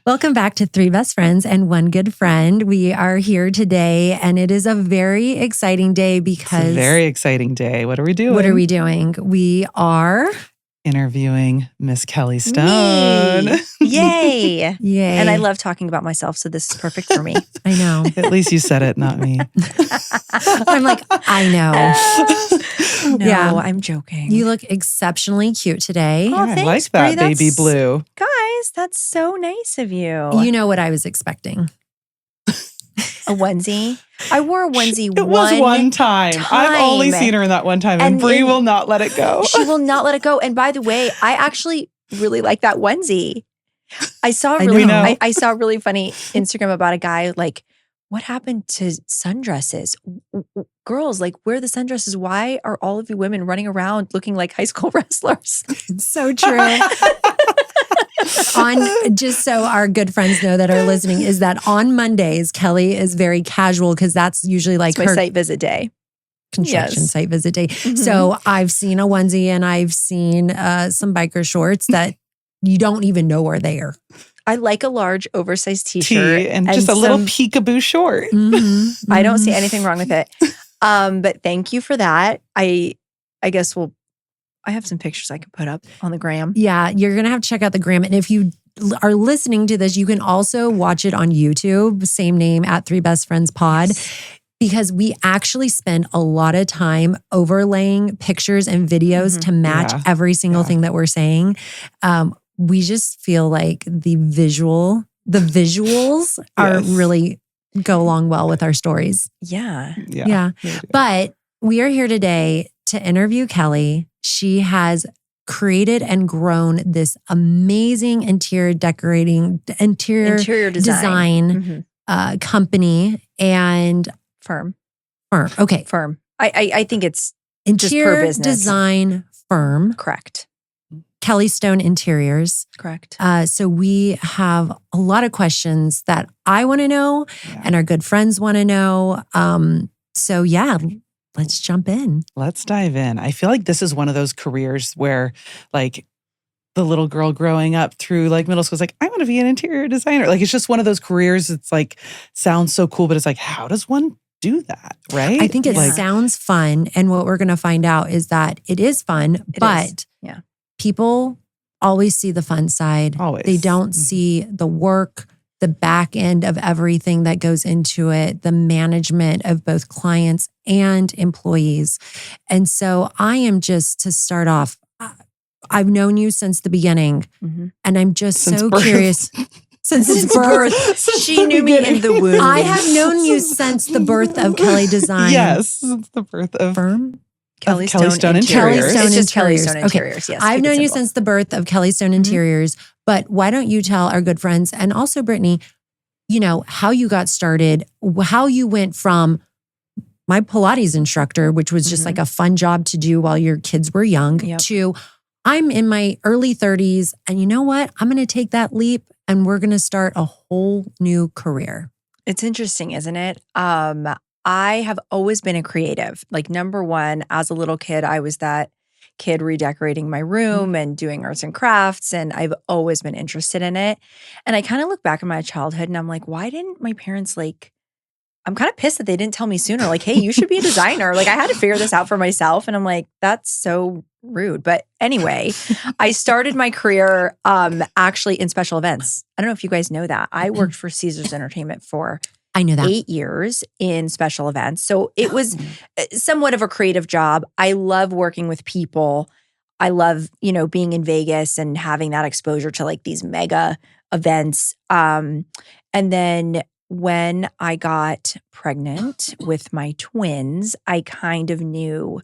Welcome back to Three Best Friends and One Good Friend. We are here today and it is a very exciting day because... It's a very exciting day. What are we doing? We are... interviewing Miss Kelly Stone. Me. Yay. Yay. And I love talking about myself, so this is perfect for me. I know. At least you said it, not me. I'm like, I know. No, I'm joking. You look exceptionally cute today. Oh, I thanks, like that Brie. baby blue. Guys, that's so nice of you. You know what I was expecting. A onesie? I wore a onesie It was one time. I've only seen her in that one time, and Brie will not let it go. She will not let it go. And by the way, I actually really like that onesie. I saw a really funny Instagram about a guy like, what happened to sundresses? Girls, like, wear the sundresses. Why are all of you women running around looking like high school wrestlers? It's so true. Just so our good friends know that are listening, is that on Mondays, Kelly is very casual because that's usually like it's my site visit day. Construction site visit day. Mm-hmm. So I've seen a onesie and I've seen some biker shorts that you don't even know are there. I like a large oversized t-shirt and just a little peekaboo short. Mm-hmm. I don't see anything wrong with it. But thank you for that. I guess I have some pictures I can put up on the gram. Yeah, you're going to have to check out the gram. And if you are listening to this, you can also watch it on YouTube, same name at Three Best Friends Pod, because we actually spend a lot of time overlaying pictures and videos to match every single thing that we're saying. We just feel like the visuals are really go along well with our stories. Yeah. But we are here today to interview Kelly. She has created and grown this amazing interior design company and firm. Okay. Firm. I think it's interior just per business. Design firm. Correct. Kelly Stone Interiors. Correct. So we have a lot of questions that I want to know and our good friends want to know. Let's jump in. Let's dive in. I feel like this is one of those careers where like the little girl growing up through like middle school is like, I want to be an interior designer. Like it's just one of those careers. It's like, sounds so cool, but it's like, how does one do that? Right? I think it sounds fun. And what we're going to find out is that it is fun, but people always see the fun side. Always. They don't see the work, the back end of everything that goes into it, the management of both clients and employees. And so I am just, to start off, I've known you since the beginning, and I'm just so curious. Since birth. She knew me in the womb. I have known you since the birth of Kelly Design. Yes, since the birth of firm. Kelly Stone Interiors. It's just Kelly Stone Interiors. Yes, I've known you since the birth of Kelly Stone Interiors, but why don't you tell our good friends and also Brittany, how you got started, how you went from my Pilates instructor, which was just like a fun job to do while your kids were young, to I'm in my early 30s and you know what? I'm going to take that leap and we're going to start a whole new career. It's interesting, isn't it? I have always been a creative. Like number one, as a little kid, I was that kid redecorating my room and doing arts and crafts. And I've always been interested in it. And I kind of look back at my childhood and I'm like, why didn't my parents I'm kind of pissed that they didn't tell me sooner. Like, hey, you should be a designer. Like I had to figure this out for myself. And I'm like, that's so rude. But anyway, I started my career actually in special events. I don't know if you guys know that. I worked for Caesars Entertainment for I knew that. 8 years in special events. So it was somewhat of a creative job. I love working with people. I love, being in Vegas and having that exposure to like these mega events. And then when I got pregnant with my twins, I kind of knew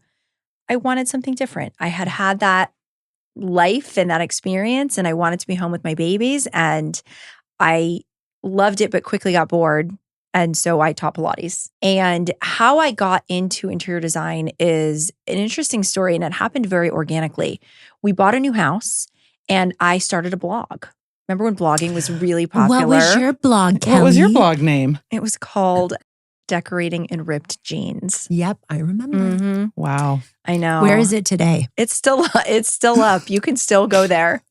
I wanted something different. I had that life and that experience and I wanted to be home with my babies and I loved it, but quickly got bored. And so I taught Pilates. And how I got into interior design is an interesting story, and it happened very organically. We bought a new house, and I started a blog. Remember when blogging was really popular? What was your blog, Kelly? What was your blog name? It was called Decorating in Ripped Jeans. Yep, I remember. Wow. I know. Where is it today? It's still up. You can still go there.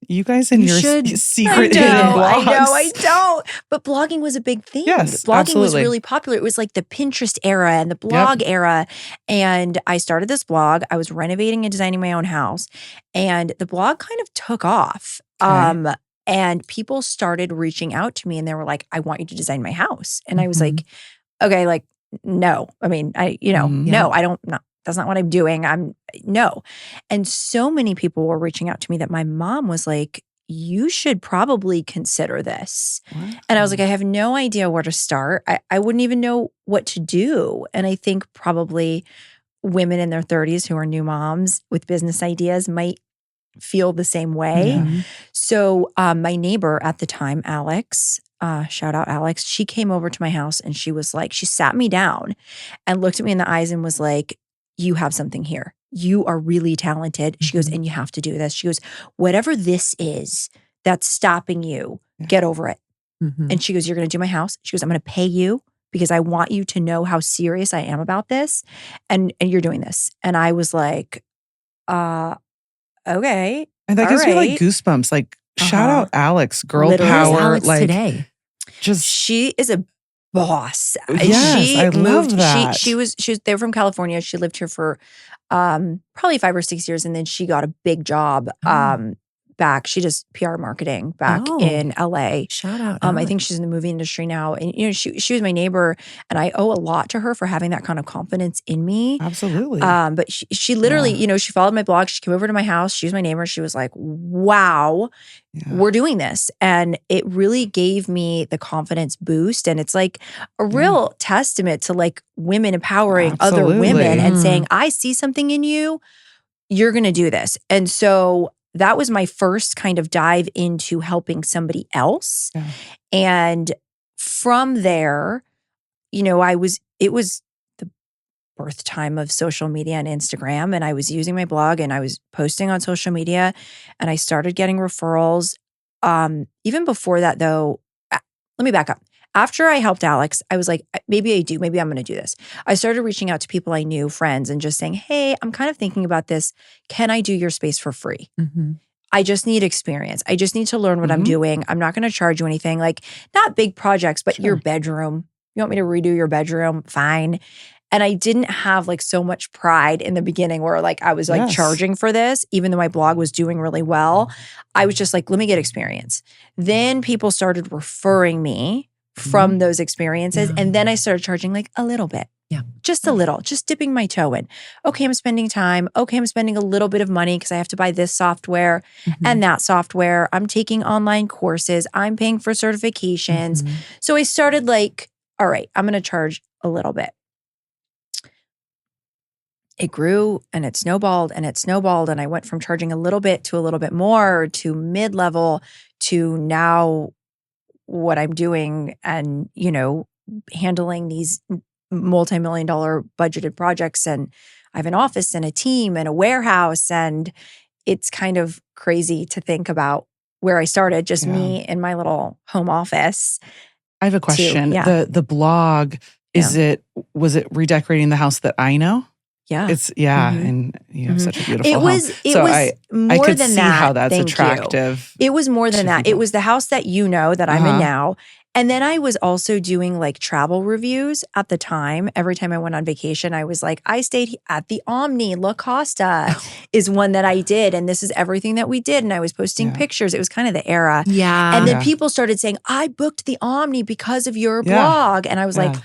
You guys and You your should- secret I hidden know, blogs. I don't. But blogging was a big thing. Yes, blogging was absolutely. really popular. It was like the Pinterest era and the blog era. And I started this blog. I was renovating and designing my own house. And the blog kind of took off. Okay. And people started reaching out to me and they were like, I want you to design my house. And I was Mhm. like, okay, like, no. I mean, no, I don't, no, that's not what I'm doing. No. And so many people were reaching out to me that my mom was like, you should probably consider this. Wow. And I was like, I have no idea where to start. I wouldn't even know what to do. And I think probably women in their 30s who are new moms with business ideas might feel the same way. Yeah. So my neighbor at the time, Alex, shout out Alex, she came over to my house and she was like, she sat me down and looked at me in the eyes and was like, you have something here. You are really talented. She goes, and you have to do this. She goes, whatever this is that's stopping you, get over it. Mhm. And she goes, you're going to do my house. She goes, I'm going to pay you because I want you to know how serious I am about this. And you're doing this. And I was like, okay. And that all gives me like right. goosebumps. Like, shout Uh-huh. out Alex, girl Literally. Where's power. Alex Like, today? just She is a boss. Yes, She I love moved, that. She was they were from California. She lived here for probably 5 or 6 years, and then she got a big job Oh. back. She does PR marketing back Oh. in LA. Shout out. I think Alex. she's in the movie industry now. And she was my neighbor, and I owe a lot to her for having that kind of confidence in me. absolutely. But she literally, Yeah. she followed my blog. She came over to my house. She was my neighbor. She was like, wow, Yeah. we're doing this. And it really gave me the confidence boost. And it's like a real testament to like women empowering other Absolutely. women and Mm. saying, I see something in you. You're going to do this. And so that was my first kind of dive into helping somebody else. Yeah. And from there, it was the birth time of social media and Instagram. And I was using my blog and I was posting on social media and I started getting referrals. Even before that though, let me back up. After I helped Alex, I was like, maybe I'm going to do this. I started reaching out to people I knew, friends, and just saying, hey, I'm kind of thinking about this. Can I do your space for free? Mhm. I just need experience. I just need to learn what I'm doing. I'm not going to charge you anything, like not big projects, but your bedroom. You want me to redo your bedroom? Fine. And I didn't have like so much pride in the beginning where like I was like charging for this, even though my blog was doing really well. I was just like, let me get experience. Then people started referring me from those experiences. Yeah. And then I started charging like a little bit. Yeah. Just a little, just dipping my toe in. Okay, I'm spending time. Okay, I'm spending a little bit of money because I have to buy this software and that software. I'm taking online courses. I'm paying for certifications. Mhm. So I started like, all right, I'm going to charge a little bit. It grew and it snowballed and it snowballed. And I went from charging a little bit to a little bit more to mid-level to now what I'm doing and, handling these multi-million-dollar budgeted projects. And I have an office and a team and a warehouse. And it's kind of crazy to think about where I started, just me in my little home office. I have a question. The blog, was it redecorating the house that I know? Yeah. It's and you have such a beautiful It home. was more I could than see that. how that's Thank attractive. You. It was more than to that. It people. was the house that that I'm in now. And then I was also doing like travel reviews at the time. Every time I went on vacation, I was like, I stayed at the Omni. La Costa is one that I did. And this is everything that we did. And I was posting pictures. It was kind of the era. Yeah. And then people started saying, I booked the Omni because of your blog. And I was like,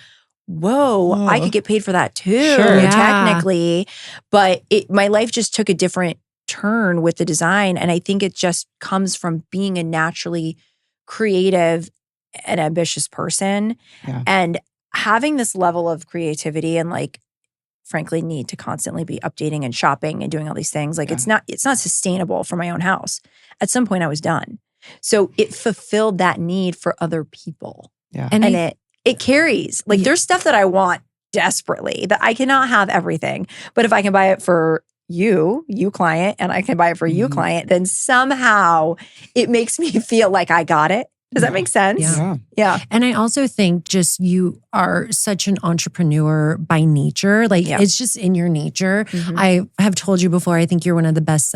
whoa, I could get paid for that too, technically. But my life just took a different turn with the design. And I think it just comes from being a naturally creative and ambitious person and having this level of creativity and like, frankly, need to constantly be updating and shopping and doing all these things. Like it's not sustainable for my own house. At some point I was done. So it fulfilled that need for other people. Yeah. And it carries. Like there's stuff that I want desperately that I cannot have everything. But if I can buy it for you client, and I can buy it for you client, then somehow it makes me feel like I got it. Does that make sense? Yeah. And I also think just you are such an entrepreneur by nature. Like it's just in your nature. I have told you before, I think you're one of the best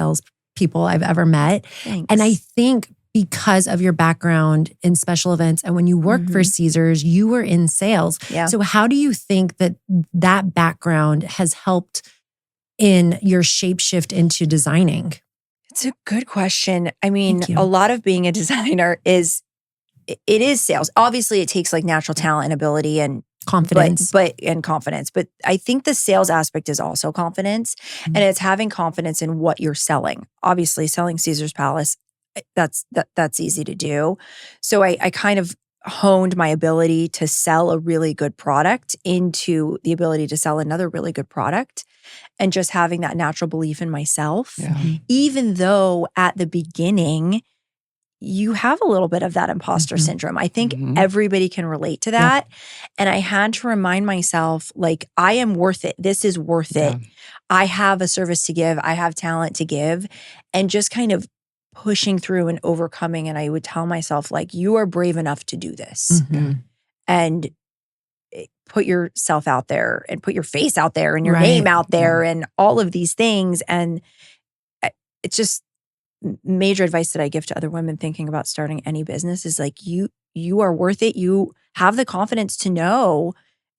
people I've ever met. Thanks. And I think because of your background in special events and when you worked for Caesars, you were in sales. Yeah. So how do you think that background has helped in your shapeshift into designing? It's a good question. I mean, Thank you. a lot of being a designer is sales. Obviously, it takes like natural talent and ability and Confidence. and confidence. But I think the sales aspect is also confidence, and it's having confidence in what you're selling. Obviously, selling Caesar's Palace, that's easy to do. So I kind of honed my ability to sell a really good product into the ability to sell another really good product, and just having that natural belief in myself. Yeah. Even though at the beginning, you have a little bit of that imposter Mhm. syndrome. I think everybody can relate to that. And I had to remind myself, like, I am worth it. This is worth it. I have a service to give. I have talent to give. And just kind of pushing through and overcoming. And I would tell myself, like, you are brave enough to do this. And put yourself out there and put your face out there and your name out there and all of these things. And it's just major advice that I give to other women thinking about starting any business is like, you are worth it. You have the confidence to know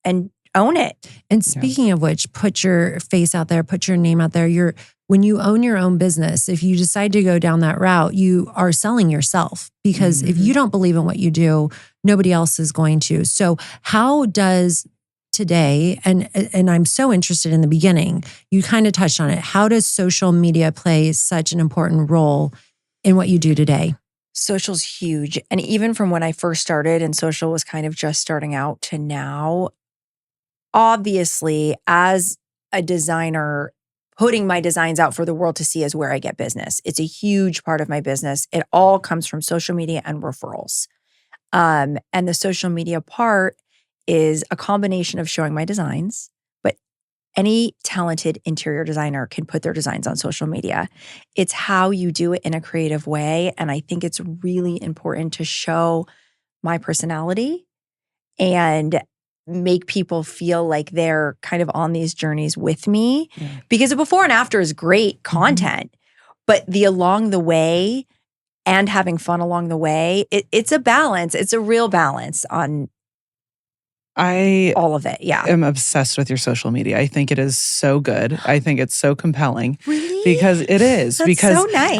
and own it. And speaking of which, put your face out there, put your name out there. When you own your own business, if you decide to go down that route, you are selling yourself, because if you don't believe in what you do, nobody else is going to. So how does today, and I'm so interested in the beginning, you kind of touched on it. How does social media play such an important role in what you do today? Social's huge. And even from when I first started and social was kind of just starting out to now, obviously, as a designer, putting my designs out for the world to see is where I get business. It's a huge part of my business. It all comes from social media and referrals. And the social media part is a combination of showing my designs, but any talented interior designer can put their designs on social media. It's how you do it in a creative way. And I think it's really important to show my personality and make people feel like they're kind of on these journeys with me. Because the before and after is great content, but the along the way and having fun along the way, it's a balance. It's a real balance on all of it. Yeah. I'm obsessed with your social media. I think it is so good. I think it's so compelling. Really? Because it is. That's because so nice.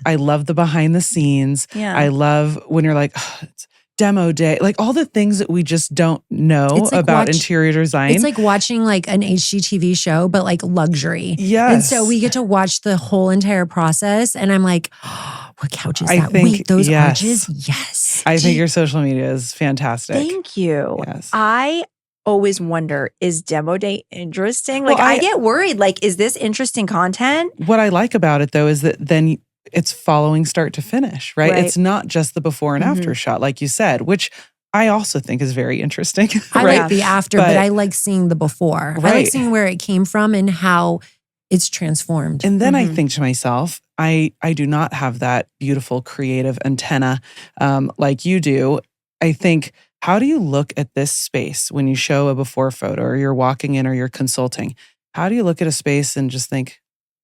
I love the behind the scenes. Yeah. I love when you're like, oh, it's demo day, like all the things that we just don't know about interior design. It's like watching like an HGTV show, but like luxury. Yes. And so we get to watch the whole entire process. And I'm like, oh, what couch is that? Wait, those arches? Yes. I think your social media is fantastic. Thank you. Yes. I always wonder, is demo day interesting? Like, I get worried. Like, is this interesting content? What I like about it though is that then it's following start to finish, right? It's not just the before and after shot, like you said, which I also think is very interesting. I like the after, but I like seeing the before. I like seeing where it came from and how it's transformed. And then I think to myself, I do not have that beautiful creative antenna like you do. I think, how do you look at this space when you show a before photo or you're walking in or you're consulting? How do you look at a space and just think,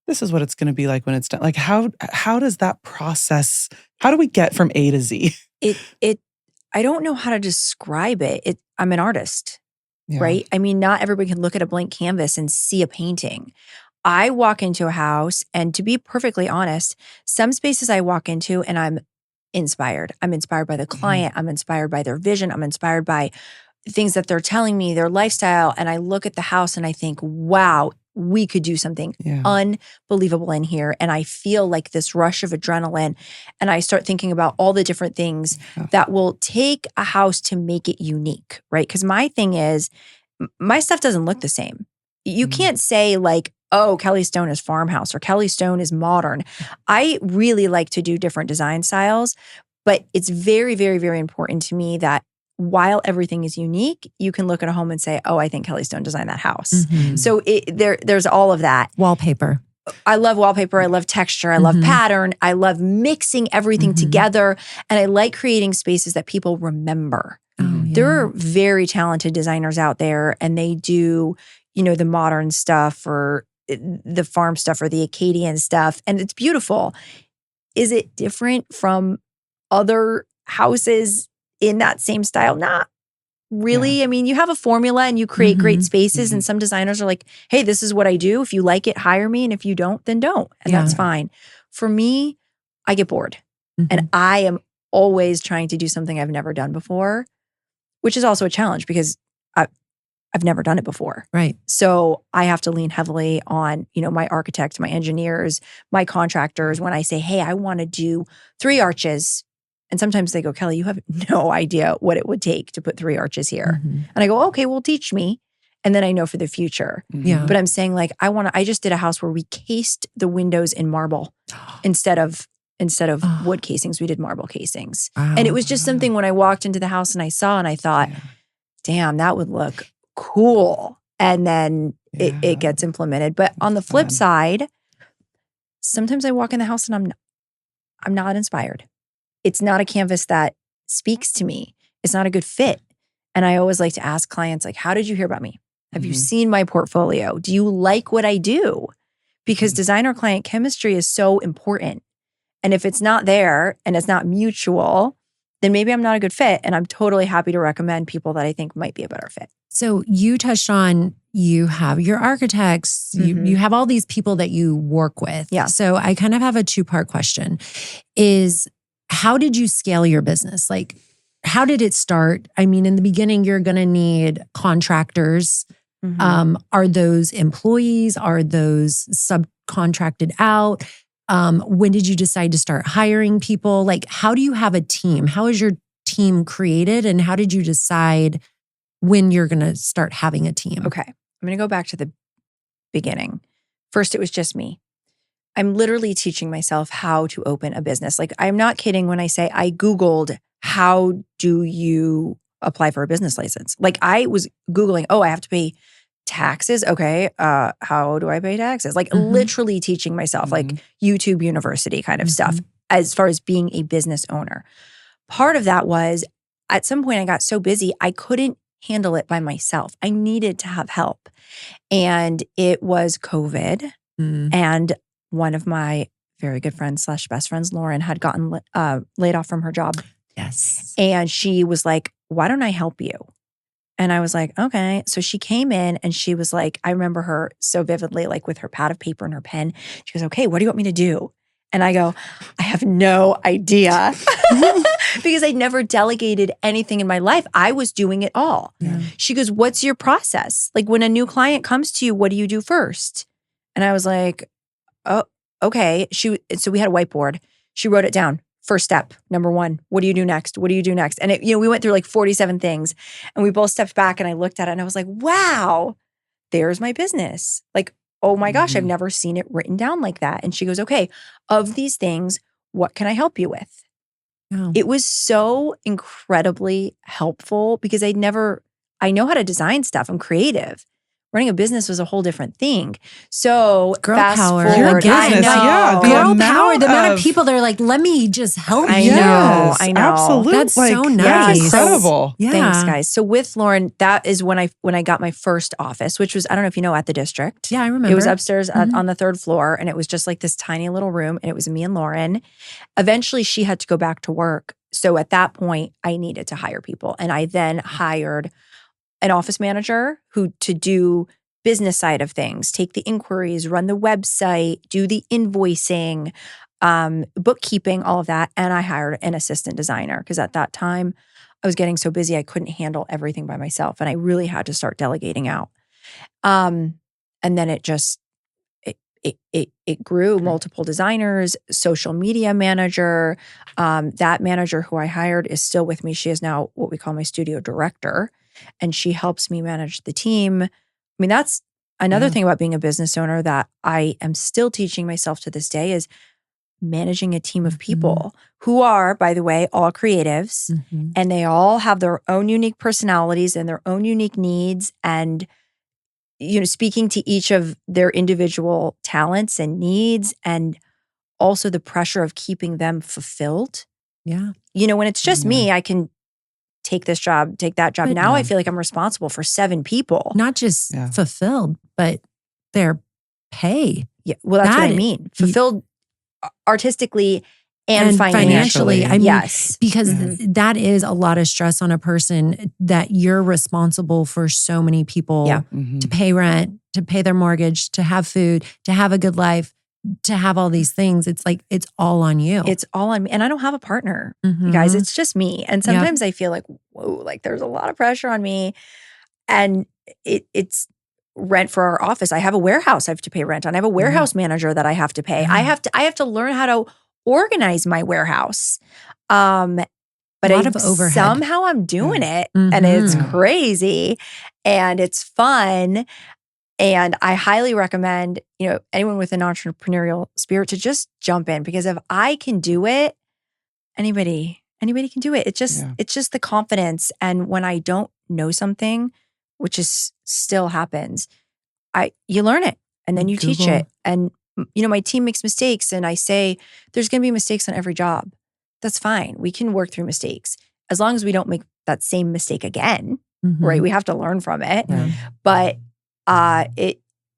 this is what it's going to be like when it's done? Like, how does that process, how do we get from A to Z? I don't know how to describe it. I'm an artist, right? I mean, not everybody can look at a blank canvas and see a painting. I walk into a house, and to be perfectly honest, some spaces I walk into and I'm inspired. I'm inspired by the client. I'm inspired by their vision. I'm inspired by things that they're telling me, their lifestyle. And I look at the house and I think, wow, we could do something unbelievable in here. And I feel like this rush of adrenaline. And I start thinking about all the different things that will take a house to make it unique, right? Because my thing is, my stuff doesn't look the same. You can't say like, oh, Kelly Stone is farmhouse or Kelly Stone is modern. I really like to do different design styles, but it's very, very, very important to me that while everything is unique, you can look at a home and say, oh, I think Kelly Stone designed that house. So there's all of that. Wallpaper. I love wallpaper. I love texture. I love pattern. I love mixing everything together. And I like creating spaces that people remember. There are very talented designers out there, and they do, the modern stuff or the farm stuff or the Acadian stuff, and it's beautiful. Is it different from other houses in that same style? Not really. I mean, you have a formula and you create great spaces, and some designers are like, hey, this is what I do. If you like it, hire me. And if you don't, then don't. And that's fine. For me, I get bored. And I am always trying to do something I've never done before, which is also a challenge because I've never done it before. Right. So I have to lean heavily on, my architects, my engineers, my contractors when I say, hey, I want to do 3 arches. And sometimes they go, Kelly, you have no idea what it would take to put 3 arches here. And I go, okay, well, teach me. And then I know for the future. Yeah. But I'm saying like, I just did a house where we cased the windows in marble instead of wood casings. We did marble casings. Wow. And it was just something when I walked into the house and I saw and I thought, damn, that would look cool. And then it gets implemented. But on the flip side, sometimes I walk in the house and I'm not inspired. It's not a canvas that speaks to me. It's not a good fit. And I always like to ask clients, like, how did you hear about me? Have you seen my portfolio? Do you like what I do? Because designer-client chemistry is so important. And if it's not there and it's not mutual, then maybe I'm not a good fit. And I'm totally happy to recommend people that I think might be a better fit. So you touched on, you have your architects, you have all these people that you work with. Yeah. So I kind of have a 2-part question is, how did you scale your business? Like, how did it start? I mean, in the beginning, you're going to need contractors. Are those employees? Are those subcontracted out? When did you decide to start hiring people? Like, how do you have a team? How is your team created? And how did you decide when you're going to start having a team? Okay. I'm going to go back to the beginning. First, it was just me. I'm literally teaching myself how to open a business. Like, I'm not kidding when I say I Googled, how do you apply for a business license? Like, I was Googling, I have to pay taxes. Okay. How do I pay taxes? Like literally teaching myself, like YouTube University kind of stuff as far as being a business owner. Part of that was at some point I got so busy, I couldn't handle it by myself. I needed to have help. And it was COVID. And one of my very good friends / best friends, Lauren, had gotten laid off from her job. Yes. And she was like, why don't I help you? And I was like, okay. So she came in and she was like, I remember her so vividly, like with her pad of paper and her pen. She goes, okay, what do you want me to do? And I go, I have no idea because I'd never delegated anything in my life. I was doing it all. Yeah. She goes, what's your process? Like when a new client comes to you, what do you do first? And I was like, oh, okay. So we had a whiteboard. She wrote it down. First step, number 1, what do you do next? What do you do next? And we went through like 47 things and we both stepped back and I looked at it and I was like, wow, there's my business. Like, oh my gosh, I've never seen it written down like that. And she goes, okay, of these things, what can I help you with? Oh. It was so incredibly helpful because I know how to design stuff. I'm creative. Running a business was a whole different thing. So Girl fast power. forward, Your business, I know. yeah, Girl amount power, the amount of of- people that are like, let me just help I you. know. I know. Absolutely. That's so That's nice. incredible. Yeah. Thanks, guys. So with Lauren, that is when I got my first office, which was, I don't know if you know, at the district. Yeah, I remember. It was upstairs on the 3rd floor, and it was just like this tiny little room, and it was me and Lauren. Eventually, she had to go back to work. So at that point, I needed to hire people. And I then hired an office manager to do business side of things, take the inquiries, run the website, do the invoicing, bookkeeping, all of that. And I hired an assistant designer because at that time I was getting so busy I couldn't handle everything by myself. And I really had to start delegating out. And then it just, it grew, multiple designers, social media manager. That manager who I hired is still with me. She is now what we call my studio director. And she helps me manage the team. I mean, that's another thing about being a business owner that I am still teaching myself to this day is managing a team of people who are, by the way, all creatives and they all have their own unique personalities and their own unique needs and, speaking to each of their individual talents and needs and also the pressure of keeping them fulfilled. Yeah. When it's just me, I can take this job, take that job. But now I feel like I'm responsible for 7 people. Not just fulfilled, but they're pay. Yeah. Well, that's what I That- mean. Fulfilled artistically and financially. I mean, yes. because Mhm. that is a lot of stress on a person that you're responsible for so many people Yeah. Mhm. to pay rent, to pay their mortgage, to have food, to have a good life, to have all these things. It's like, it's all on you. It's all on me. And I don't have a partner, Mhm. you guys. It's just me. And Yep. sometimes I feel like, whoa, like there's a lot of pressure on me. And it's rent for our office. I have a warehouse I have to pay rent on. I have a warehouse manager that I have to pay. Yeah. I have to learn how to organize my warehouse. But A lot of overhead. somehow I'm doing it, Mhm. and it's Yeah. crazy and it's fun. And I highly recommend, anyone with an entrepreneurial spirit to just jump in, because if I can do it, anybody can do it. It's just the confidence. And when I don't know something, which is still happens, you learn it and then you teach Google. it. And my team makes mistakes, and I say there's going to be mistakes on every job. That's fine. We can work through mistakes as long as we don't make that same mistake again. Mhm. Right? We have to learn from it. Right. But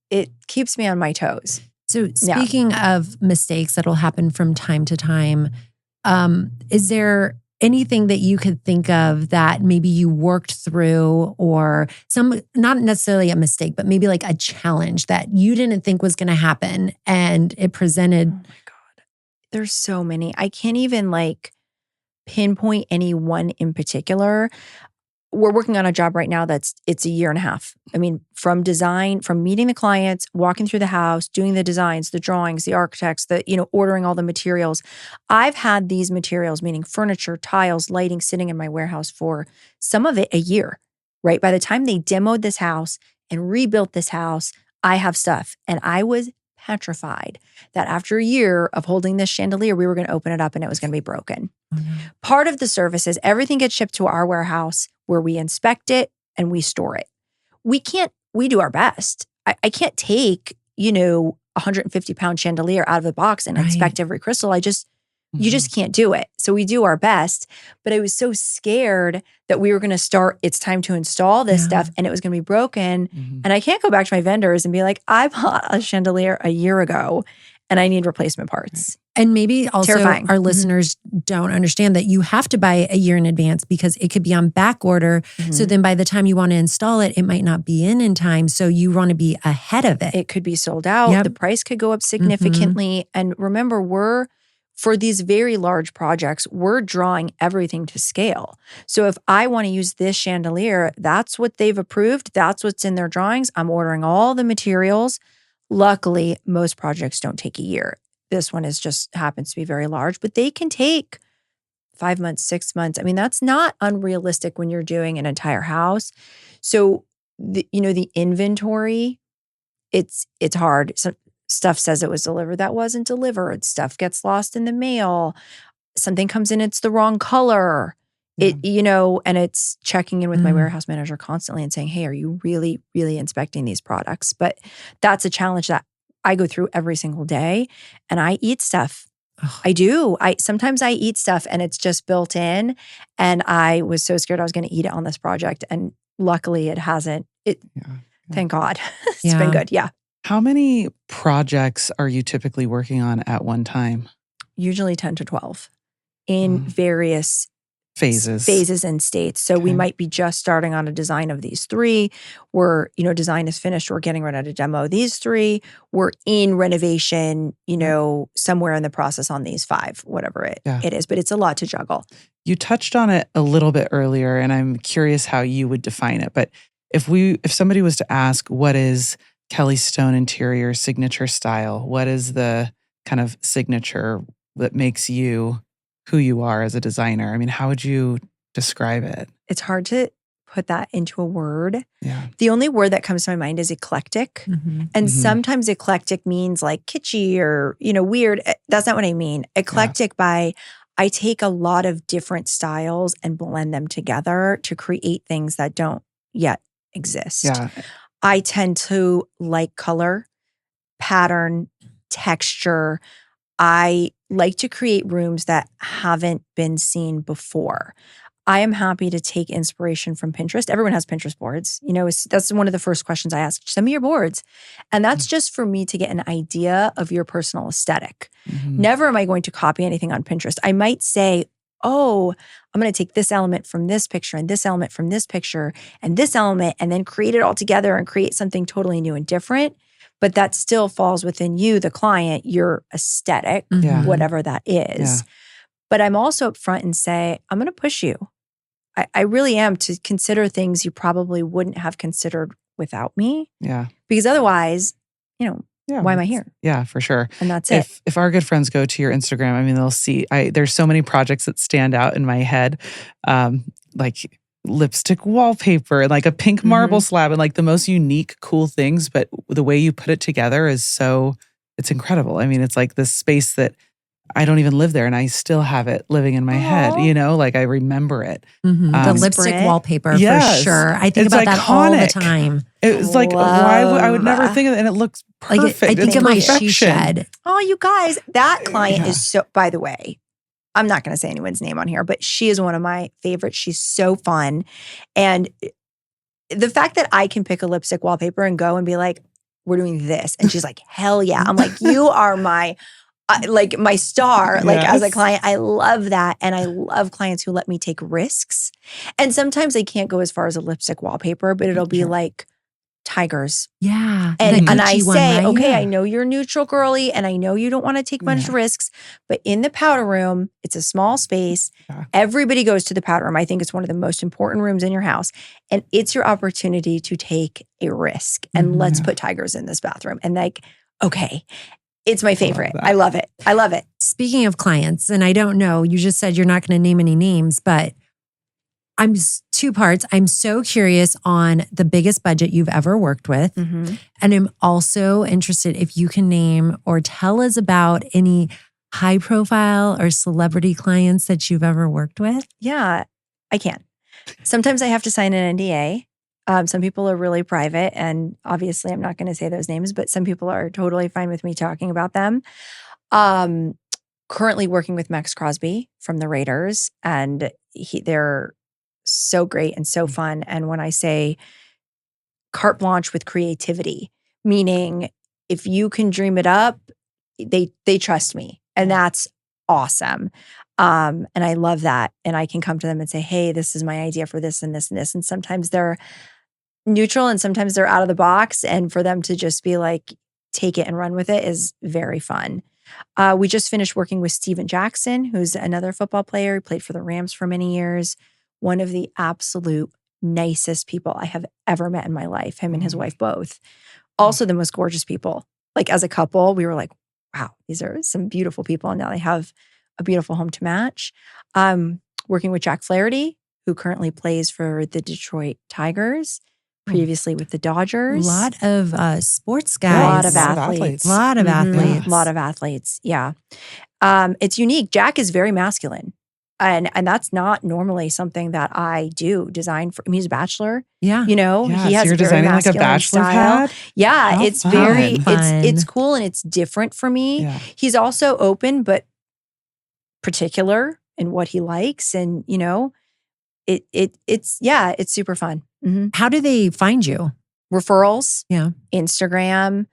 it keeps me on my toes. So speaking of mistakes that'll happen from time to time, is there anything that you could think of that maybe you worked through, or not necessarily a mistake, but maybe like a challenge that you didn't think was going to happen and it presented? Oh my God. There's so many. I can't even pinpoint any one in particular. We're working on a job right now it's a year and a half. I mean, from design, from meeting the clients, walking through the house, doing the designs, the drawings, the architects, ordering all the materials. I've had these materials, meaning furniture, tiles, lighting, sitting in my warehouse for some of it a year, right? By the time they demoed this house and rebuilt this house, I have stuff. And I was petrified that after a year of holding this chandelier, we were going to open it up and it was going to be broken. Oh, no. Part of the service is everything gets shipped to our warehouse where we inspect it and we store it. We do our best. I can't take, 150-pound chandelier out of the box and inspect every crystal. You just can't do it. So we do our best. But I was so scared that we were going to start, it's time to install this stuff and it was going to be broken. Mhm. And I can't go back to my vendors and be like, I bought a chandelier a year ago and I need replacement parts. And maybe also Terrifying. our listeners don't understand that you have to buy a year in advance because it could be on back order. So then by the time you want to install it, it might not be in time. So you want to be ahead of it. It could be sold out. Yep. The price could go up significantly. And remember, for these very large projects, we're drawing everything to scale. So if I want to use this chandelier, that's what they've approved. That's what's in their drawings. I'm ordering all the materials. Luckily, most projects don't take a year. This one just happens to be very large, but they can take 5 months, 6 months. I mean, that's not unrealistic when you're doing an entire house. So the inventory, it's hard. Some stuff says it was delivered that wasn't delivered. Stuff gets lost in the mail. Something comes in, it's the wrong color. And it's checking in with my warehouse manager constantly and saying, hey, are you really, really inspecting these products? But that's a challenge that I go through every single day, and I eat stuff. I do. Sometimes I eat stuff and it's just built in, and I was so scared I was going to eat it on this project, and luckily it hasn't. Thank God. It's been good. Yeah. How many projects are you typically working on at one time? Usually 10 to 12 in various phases and states. So we might be just starting on a design of these 3. We're, design is finished. We're getting ready to demo these 3. We're in renovation, somewhere in the process on these 5, whatever it is. But it's a lot to juggle. You touched on it a little bit earlier, and I'm curious how you would define it. But if somebody was to ask, what is Kelly Stone Interior signature style? What is the kind of signature that makes you who you are as a designer? I mean, how would you describe it? It's hard to put that into a word. Yeah. The only word that comes to my mind is eclectic. And sometimes eclectic means like kitschy or, weird. That's not what I mean. Eclectic I take a lot of different styles and blend them together to create things that don't yet exist. Yeah. I tend to like color, pattern, texture. I like to create rooms that haven't been seen before. I am happy to take inspiration from Pinterest. Everyone has Pinterest boards. That's one of the first questions I ask. Send me your boards. And that's just for me to get an idea of your personal aesthetic. Never am I going to copy anything on Pinterest. I might say, oh, I'm going to take this element from this picture and this element from this picture and this element and then create it all together and create something totally new and different. But that still falls within you, the client, your aesthetic, whatever that is. But I'm also upfront and say, I'm going to push you. I really am, to consider things you probably wouldn't have considered without me. Yeah. Because otherwise, why am I here? Yeah, for sure. And that's it. If our good friends go to your Instagram, I mean, they'll see, there's so many projects that stand out in my head. Like lipstick wallpaper and like a pink marble slab and like the most unique, cool things. But the way you put it together is it's incredible. I mean, it's like this space that I don't even live there and I still have it living in my head, like I remember it. The lipstick wallpaper, for sure. I think about that all the time. It was like, I would never think of it, and it looks perfect. I think of my she shed. Oh, you guys, that client is so, by the way, I'm not going to say anyone's name on here, but she is one of my favorites. She's so fun. And the fact that I can pick a lipstick wallpaper and go and be like, we're doing this. And she's like, hell yeah. I'm like, you are my star, as a client. I love that. And I love clients who let me take risks. And sometimes they can't go as far as a lipstick wallpaper, but it'll be like tigers. Yeah. And I say, right? Okay, I know you're neutral girly and I know you don't want to take a bunch of risks, but in the powder room, it's a small space. Yeah. Everybody goes to the powder room. I think it's one of the most important rooms in your house. And it's your opportunity to take a risk. And let's put tigers in this bathroom. And okay. It's my favorite. I love it. I love it. Speaking of clients, and I don't know, you just said you're not going to name any names, but I'm two parts. I'm so curious on the biggest budget you've ever worked with. And I'm also interested if you can name or tell us about any high profile or celebrity clients that you've ever worked with. Yeah, I can. Sometimes I have to sign an NDA. Some people are really private, and obviously I'm not going to say those names, but some people are totally fine with me talking about them. Currently working with Max Crosby from the Raiders, and they're so great and so fun. And when I say carte blanche with creativity, meaning if you can dream it up, they trust me, and that's awesome. And I love that. And I can come to them and say, hey, this is my idea for this and this and this. And sometimes they're neutral and sometimes they're out of the box. And for them to just be like, take it and run with it is very fun. We just finished working with Steven Jackson, who's another football player. He played for the Rams for many years. One of the absolute nicest people I have ever met in my life, him and his wife both. Also the most gorgeous people. Like as a couple, we were like, wow, these are some beautiful people. And now they have a beautiful home to match. Working with Jack Flaherty, who currently plays for the Detroit Tigers, previously with the Dodgers. A lot of sports guys. A lot of athletes. A lot of athletes. A lot of athletes, yeah. It's unique. Jack is very masculine. And that's not normally something that I do design for. I mean, he's a bachelor. Yeah. He has so you're a very designing like a masculine bachelor style. pad? Yeah, How it's fun. very, it's cool and it's different for me. Yeah. He's also open, but particular in what he likes. And, it's super fun. How do they find you? Referrals. Yeah. Instagram,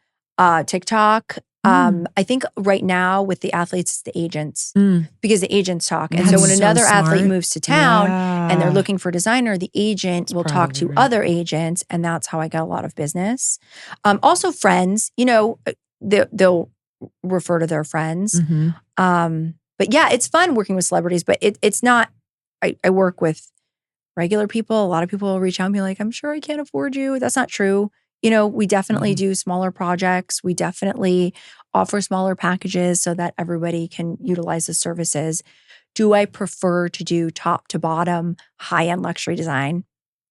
TikTok. I think right now with the athletes, it's the agents because the agents talk. And so when another athlete moves to town and they're looking for a designer, the agent will talk to other agents. And that's how I got a lot of business. Also friends, they'll refer to their friends. But yeah, it's fun working with celebrities, but it's not, I work with regular people. A lot of people will reach out and be like, I'm sure I can't afford you. That's not true. We definitely do smaller projects. We definitely offer smaller packages so that everybody can utilize the services. Do I prefer to do top to bottom, high-end luxury design?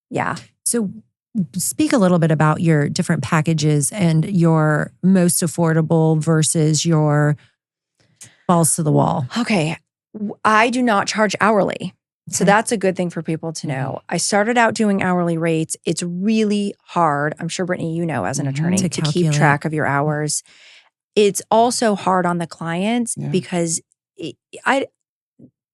Yeah. So speak a little bit about your different packages and your most affordable versus your balls to the wall. Okay. I do not charge hourly. So that's a good thing for people to know. I started out doing hourly rates. It's really hard. I'm sure, Brittany, as an attorney to keep track of your hours. It's also hard on the clients because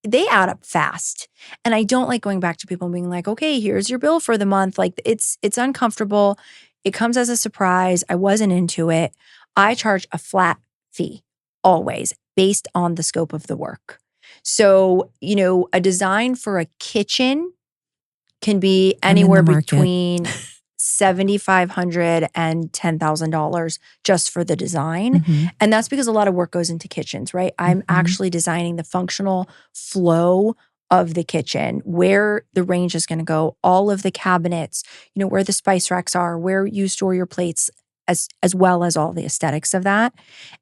they add up fast. And I don't like going back to people and being like, okay, here's your bill for the month. Like it's uncomfortable. It comes as a surprise. I wasn't into it. I charge a flat fee always based on the scope of the work. So, a design for a kitchen can be anywhere between $7,500 and $10,000 just for the design. Mm-hmm. And that's because a lot of work goes into kitchens, right? I'm actually designing the functional flow of the kitchen, where the range is going to go, all of the cabinets, where the spice racks are, where you store your plates, as well as all the aesthetics of that.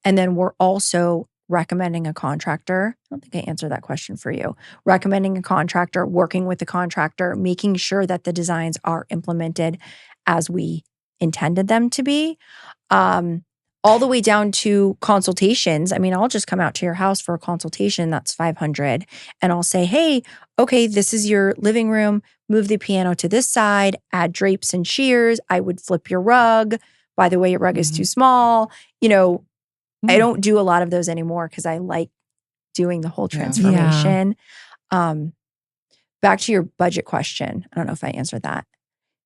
And then we're also recommending a contractor. I don't think I answered that question for you. Recommending a contractor, working with the contractor, making sure that the designs are implemented as we intended them to be. All the way down to consultations. I mean, I'll just come out to your house for a consultation. That's $500. And I'll say, hey, okay, this is your living room. Move the piano to this side, add drapes and shears. I would flip your rug. By the way, your rug is too small. I don't do a lot of those anymore because I like doing the whole transformation. Back to your budget question. I don't know if I answered that.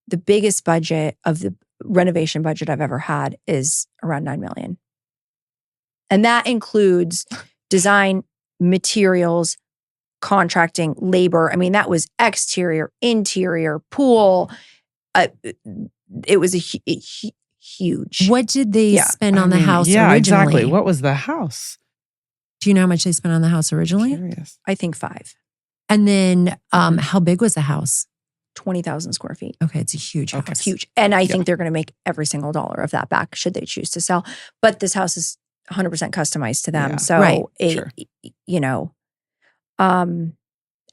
The biggest budget of the renovation budget I've ever had is around $9 million. And that includes design, materials, contracting, labor. I mean, that was exterior, interior, pool. It was huge. What did they spend on the house yeah, originally? Exactly. What was the house? Do you know how much they spent on the house originally? Curious. I think 5. And then how big was the house? 20,000 square feet. Okay, it's a huge house. It's huge. And I think they're going to make every single dollar of that back should they choose to sell. But this house is 100% customized to them. Yeah. So, Sure.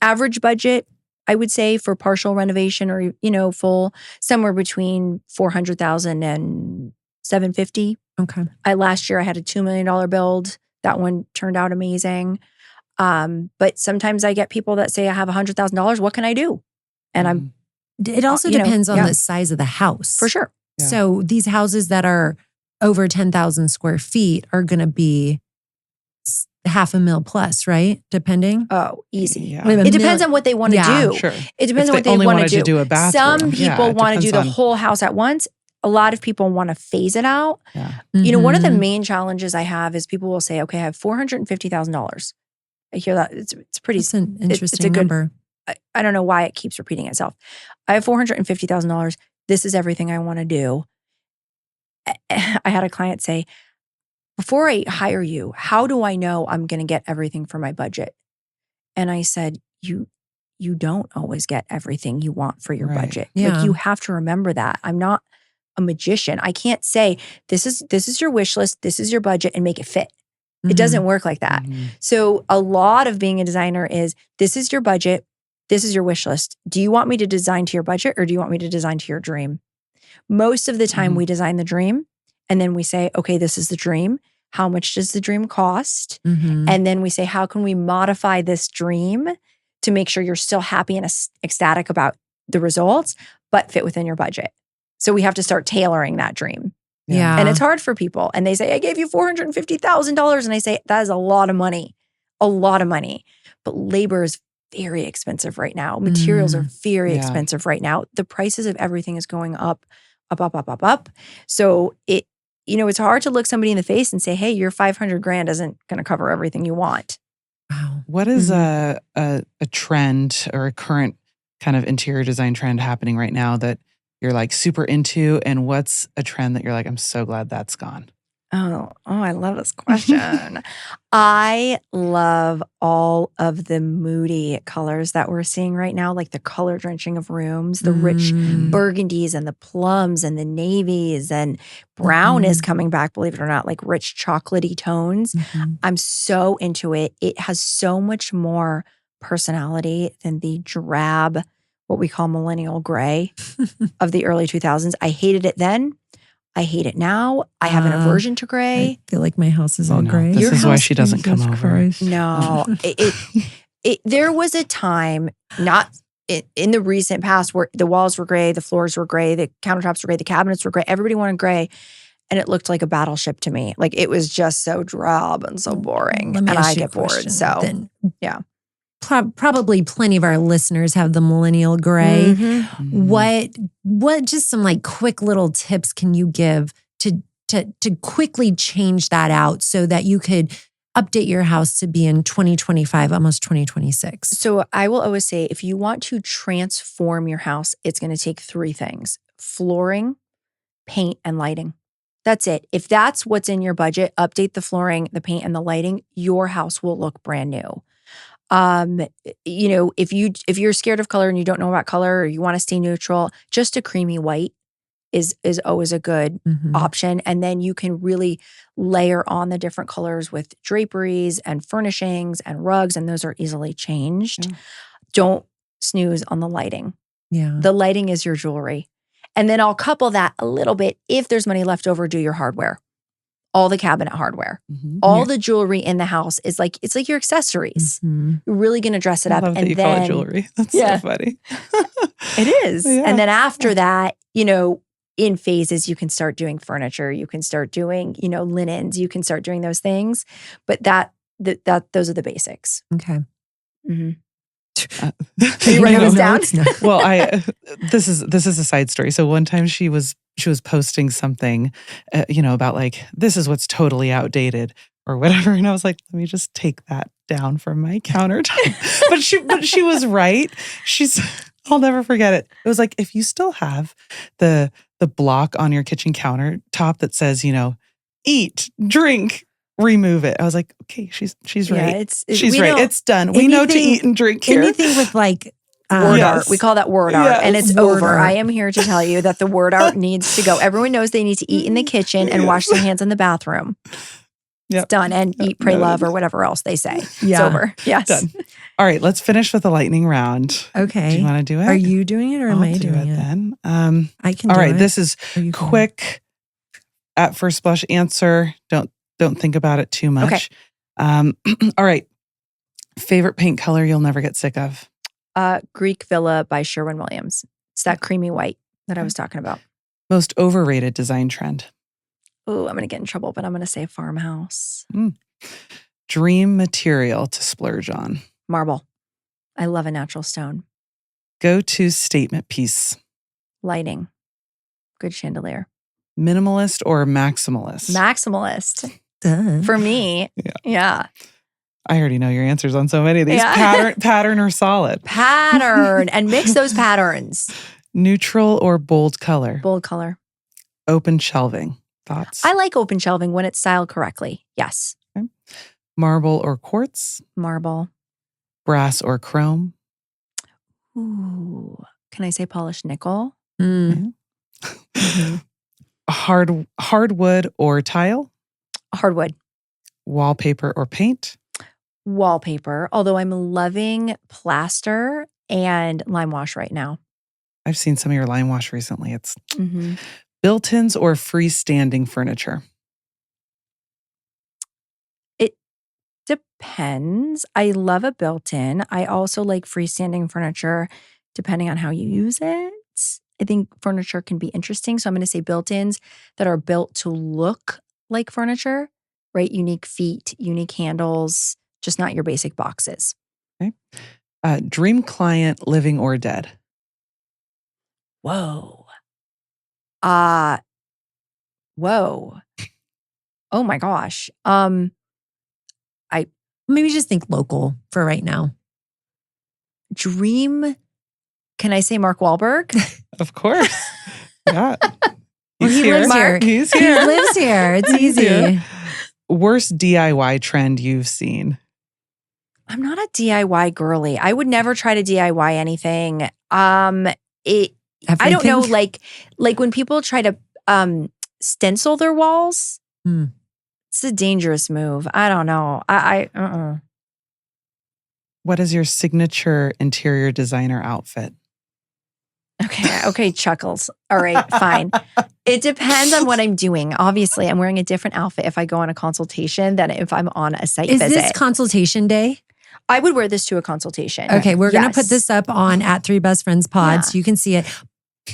Average budget, I would say, for partial renovation or, full, somewhere between $400,000 and $750,000. Okay. Last year I had a $2 million build. That one turned out amazing. But sometimes I get people that say, I have $100,000. What can I do? And it also depends on the size of the house. For sure. Yeah. So these houses that are over 10,000 square feet are going to be $500,000 plus, right? Depending. Oh, easy. Yeah. It depends on what they want to do. Sure. It depends on what they only want wanted to do. to do a bathroom. Some people want to do the whole house at once. A lot of people want to phase it out. Yeah. One of the main challenges I have is people will say, okay, I have $450,000. I hear that. It's pretty. It's an interesting it's a good number. I don't know why it keeps repeating itself. I have $450,000. This is everything I want to do. I had a client say, before I hire you, how do I know I'm going to get everything for my budget? And I said, you don't always get everything you want for your budget. Yeah. Like, you have to remember that. I'm not a magician. I can't say, this is your wish list, this is your budget, and make it fit. It doesn't work like that. So a lot of being a designer is, this is your budget, this is your wish list. Do you want me to design to your budget, or do you want me to design to your dream? Most of the time we design the dream, and then we say, okay, this is the dream. How much does the dream cost? And then we say, how can we modify this dream to make sure you're still happy and ecstatic about the results, but fit within your budget? So we have to start tailoring that dream. Yeah. And it's hard for people. And they say, I gave you $450,000. And I say, that is a lot of money. A lot of money. But labor is very expensive right now. Materials are very expensive right now. The prices of everything is going up. So it's hard to look somebody in the face and say, hey, your $500,000 isn't going to cover everything you want. Wow. What is a trend or a current kind of interior design trend happening right now that you're like super into? And what's a trend that you're like, I'm so glad that's gone? Oh, I love this question. I love all of the moody colors that we're seeing right now, like the color drenching of rooms, the rich burgundies and the plums and the navies, and brown is coming back, believe it or not, like rich chocolatey tones. I'm so into it. It has so much more personality than the drab, what we call millennial gray of the early 2000s. I hated it then. I hate it now. I have an aversion to gray. I feel like my house is all gray. This is why she doesn't come over. No, there was a time, not in the recent past, where the walls were gray, the floors were gray, the countertops were gray, the cabinets were gray. Everybody wanted gray. And it looked like a battleship to me. Like, it was just so drab and so boring. And I get bored. So, yeah. probably plenty of our listeners have the millennial gray. Mhm. What just some like quick little tips can you give to quickly change that out so that you could update your house to be in 2025, almost 2026? So I will always say, if you want to transform your house, it's going to take 3 things: flooring, paint, and lighting. That's it. If that's what's in your budget, update the flooring, the paint, and the lighting, your house will look brand new. If you're scared of color and you don't know about color, or you want to stay neutral, just a creamy white is always a good option. And then you can really layer on the different colors with draperies and furnishings and rugs, and those are easily changed. Yeah. Don't snooze on the lighting. Yeah. The lighting is your jewelry. And then I'll couple that a little bit. If there's money left over, do your hardware. All the cabinet hardware. All the jewelry in the house is like, it's like your accessories. You're really going to dress it up. Love that And you then call it jewelry. That's so funny. it is. Yeah. And then after that, in phases, you can start doing furniture. You can start doing, linens. You can start doing those things. But those are the basics. Okay. Mm-hmm. Are you writing this down? Well, this is a side story. So one time she was posting something, about like, this is what's totally outdated or whatever, and I was like, let me just take that down from my countertop. but she was right. I'll never forget it. It was like, if you still have the block on your kitchen countertop that says, eat, drink, remove it. I was like, okay, she's right. She's right. It's done. We know to eat and drink here. Anything with like word art. We call that word art. And it's word over. art. I am here to tell you that the word art needs to go. Everyone knows they need to eat in the kitchen and wash their hands in the bathroom. It's done. And eat, pray, love, or whatever else they say. It's over. Yes. Done. All right, let's finish with the lightning round. Okay. Do you want to do it? Are you doing it or am I doing it? Then. I can all do right, it. this is quick at first blush answer. Don't think about it too much. Okay. All right. Favorite paint color you'll never get sick of? Greek Villa by Sherwin-Williams. It's that creamy white that I was talking about. Most overrated design trend? Oh, I'm going to get in trouble, but I'm going to say farmhouse. Dream material to splurge on? Marble. I love a natural stone. Go-to statement piece? Lighting. Good chandelier. Minimalist or maximalist? Maximalist. Duh. For me, yeah. I already know your answers on so many of these. Yeah. Pattern or solid? Pattern. And mix those patterns. Neutral or bold color? Bold color. Open shelving? Thoughts? I like open shelving when it's styled correctly. Yes. Okay. Marble or quartz? Marble. Brass or chrome? Ooh. Can I say polished nickel? Hardwood or tile? Hardwood. Wallpaper or paint? Wallpaper. Although I'm loving plaster and lime wash right now. I've seen some of your lime wash recently. It's built-ins or freestanding furniture? It depends. I love a built-in. I also like freestanding furniture depending on how you use it. I think furniture can be interesting. So I'm going to say built-ins that are built to look like furniture, right? Unique feet, unique handles, just not your basic boxes. Okay. Dream client, living or dead? Whoa. Whoa. Oh my gosh. I maybe just think local for right now. Dream. Can I say Mark Wahlberg? Of course. Yeah. He lives here. He's here. He lives here. It's easy. Worst DIY trend you've seen? I'm not a DIY girly. I would never try to DIY anything. I don't know, like when people try to stencil their walls, it's a dangerous move. I don't know. What is your signature interior designer outfit? Okay, chuckles. All right, fine. It depends on what I'm doing. Obviously, I'm wearing a different outfit if I go on a consultation than if I'm on a site visit. Is this consultation day? I would wear this to a consultation. Okay, we're going to put this up on @3bestfriendspod so you can see it.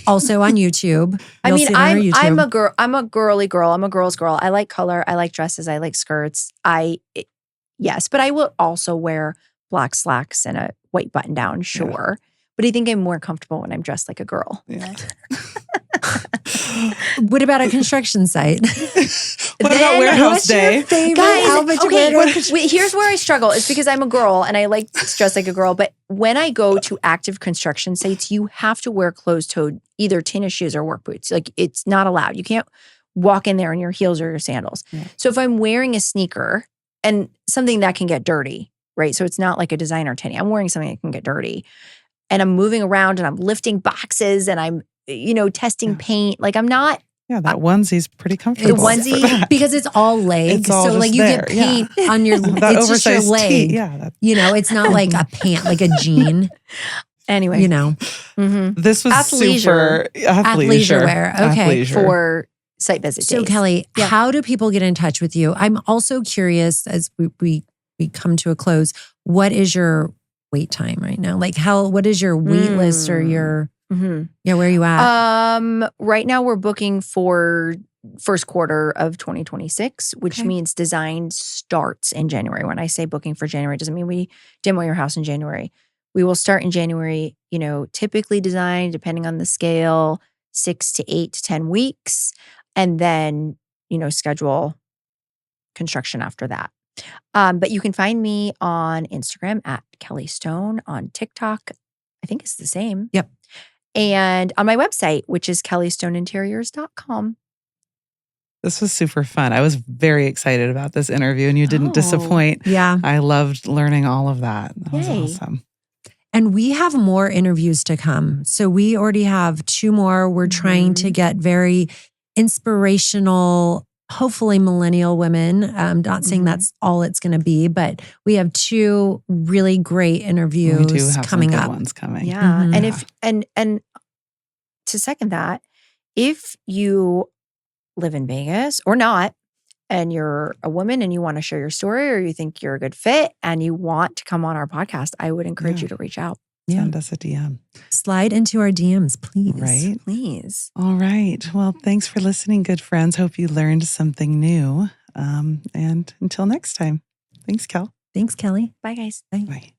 Also on YouTube. I mean, I'm a girl. I'm a girly girl. I'm a girl's girl. I like color. I like dresses. I like skirts. Yes, but I will also wear black slacks and a white button down, sure. But I think I'm more comfortable when I'm dressed like a girl. Yeah. What about a construction site? What about warehouse day? Guys, okay, here's where I struggle. It's because I'm a girl and I like to dress like a girl. But when I go to active construction sites, you have to wear closed-toed either tennis shoes or work boots. Like it's not allowed. You can't walk in there in your heels or your sandals. Yeah. So if I'm wearing a sneaker and something that can get dirty, right? So it's not like a designer tenny. I'm wearing something that can get dirty. And I'm moving around and I'm lifting boxes and I'm, testing paint. Like I'm not. Yeah, that onesie's pretty comfortable. The onesie, because it's all legs. It's all so like you there. get paint on your, that it's just your leg. Yeah. It's not like a pant, like a jean. Anyway. This was super athleisure wear. Okay. For site visit days. So Kelly, how do people get in touch with you? I'm also curious as we come to a close, what is your wait time right now? Like what is your wait list or your, where are you at? Right now we're booking for first quarter of 2026, which means design starts in January. When I say booking for January, it doesn't mean we demo your house in January. We will start in January, typically design, depending on the scale, 6 to 8 to 10 weeks, and then, schedule construction after that. But you can find me on Instagram at Kelly Stone, on TikTok. I think it's the same. Yep. And on my website, which is kellystoneinteriors.com. This was super fun. I was very excited about this interview and you didn't disappoint. Yeah. I loved learning all of that. That was awesome. And we have more interviews to come. So we already have 2 more. We're trying to get very inspirational, hopefully millennial women. I'm not saying that's all it's going to be, but we have 2 really great interviews we do have coming some good up. ones coming. Yeah. And if and to second that, if you live in Vegas or not, and you're a woman and you want to share your story or you think you're a good fit and you want to come on our podcast, I would encourage you to reach out. Send us a DM. Slide into our DMs, please. Right? Please. All right. Well, thanks for listening, good friends. Hope you learned something new. And until next time, thanks, Kel. Thanks, Kelly. Bye, guys. Bye.